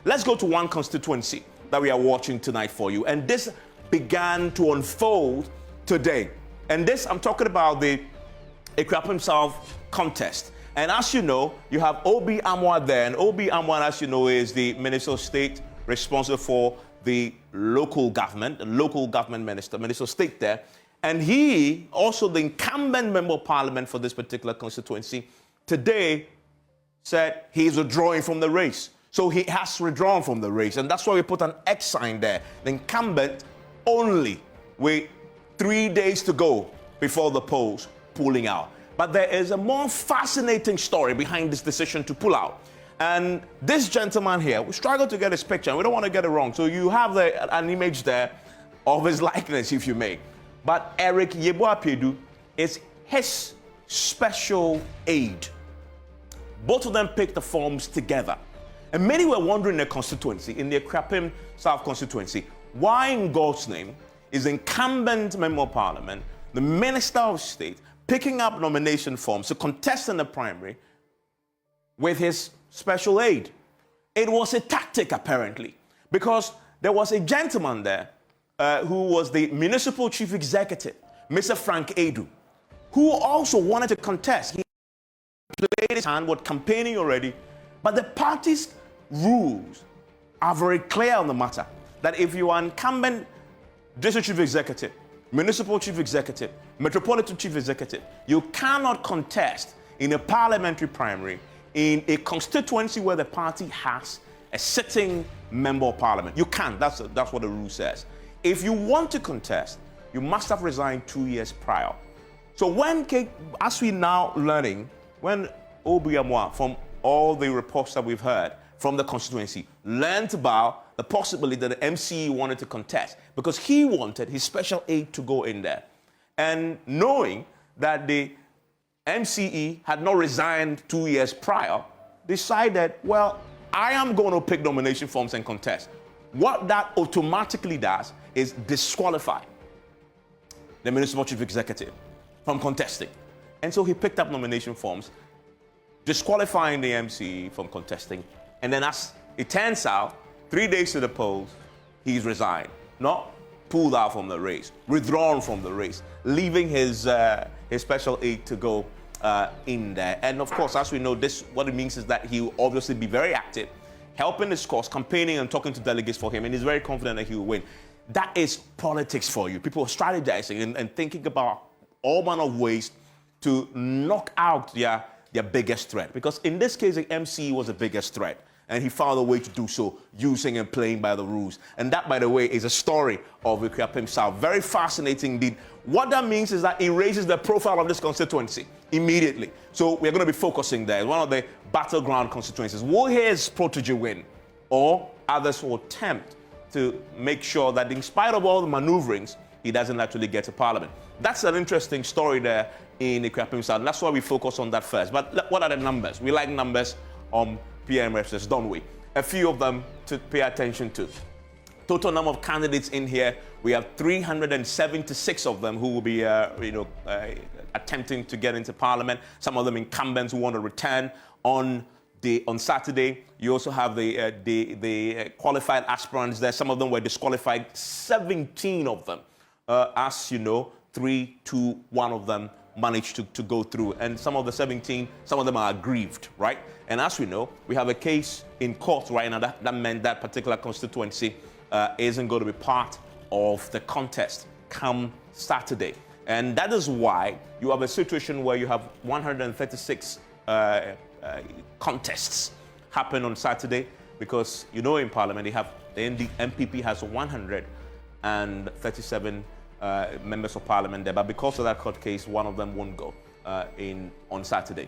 let's go to one constituency that we are watching tonight for you. And this began to unfold today. And this, I'm talking about the Akuapim South contest. And as you know, you have Obi Amwa there. And Obi Amwa, as you know, is the Minister of State responsible for the local government minister, Minister of State there. And he, also the incumbent member of parliament for this particular constituency, today said he's withdrawing from the race. So he has withdrawn from the race. And that's why we put an X sign there. The incumbent only with 3 days to go before the polls pulling out. But there is a more fascinating story behind this decision to pull out. And this gentleman here, we struggle to get his picture, and we don't want to get it wrong. So you have an image there of his likeness, if you may. But Eric Yeboah-Pedu is his special aide. Both of them picked the forms together. And many were wondering in the constituency, in the Akuapim South constituency, why in God's name is the incumbent member of parliament, the Minister of State, picking up nomination forms to contest in the primary with his special aide. It was a tactic, apparently, because there was a gentleman there who was the municipal chief executive, Mr. Frank Edu, who also wanted to contest. He played his hand, was campaigning already, but the party's rules are very clear on the matter, that if you are incumbent district chief executive, municipal chief executive, metropolitan chief executive, you cannot contest in a parliamentary primary in a constituency where the party has a sitting member of parliament. You can't. That's what the rule says. If you want to contest, you must have resigned 2 years prior. So as we now learning, when Obi Amwa, from all the reports that we've heard from the constituency, learned about the possibility that the MCE wanted to contest because he wanted his special aide to go in there. And knowing that the MCE had not resigned 2 years prior, decided, well, I am going to pick nomination forms and contest. What that automatically does is disqualify the municipal chief executive from contesting. And so he picked up nomination forms, disqualifying the MCE from contesting. And then as it turns out, 3 days to the polls, he's resigned. Not pulled out from the race, withdrawn from the race, leaving his special aide to go in there. And of course, as we know, what it means is that he will obviously be very active, helping his cause, campaigning and talking to delegates for him, and he's very confident that he will win. That is politics for you. People are strategizing and thinking about all manner of ways to knock out their biggest threat. Because in this case, the MCE was the biggest threat. And he found a way to do so, using and playing by the rules. And that, by the way, is a story of Akuapim South. Very fascinating indeed. What that means is that it raises the profile of this constituency immediately. So we're going to be focusing there. It's one of the battleground constituencies. Will his protege win? Or others will attempt to make sure that in spite of all the maneuverings, he doesn't actually get to parliament. That's an interesting story there in Akuapim South. That's why we focus on that first. But what are the numbers? We like numbers on PMSs, don't we? A few of them to pay attention to. Total number of candidates in here, we have 376 of them who will be attempting to get into parliament. Some of them incumbents who want to return on Saturday. You also have the qualified aspirants there. Some of them were disqualified, 17 of them. As you know, 3, 2, 1 of them managed to go through. And some of the 17, some of them are aggrieved, right? And as we know, we have a case in court right now that meant that particular constituency isn't going to be part of the contest come Saturday. And that is why you have a situation where you have 136 contests happen on Saturday, because you know in Parliament the NPP has 137 members of Parliament there, but because of that court case, one of them won't go on Saturday.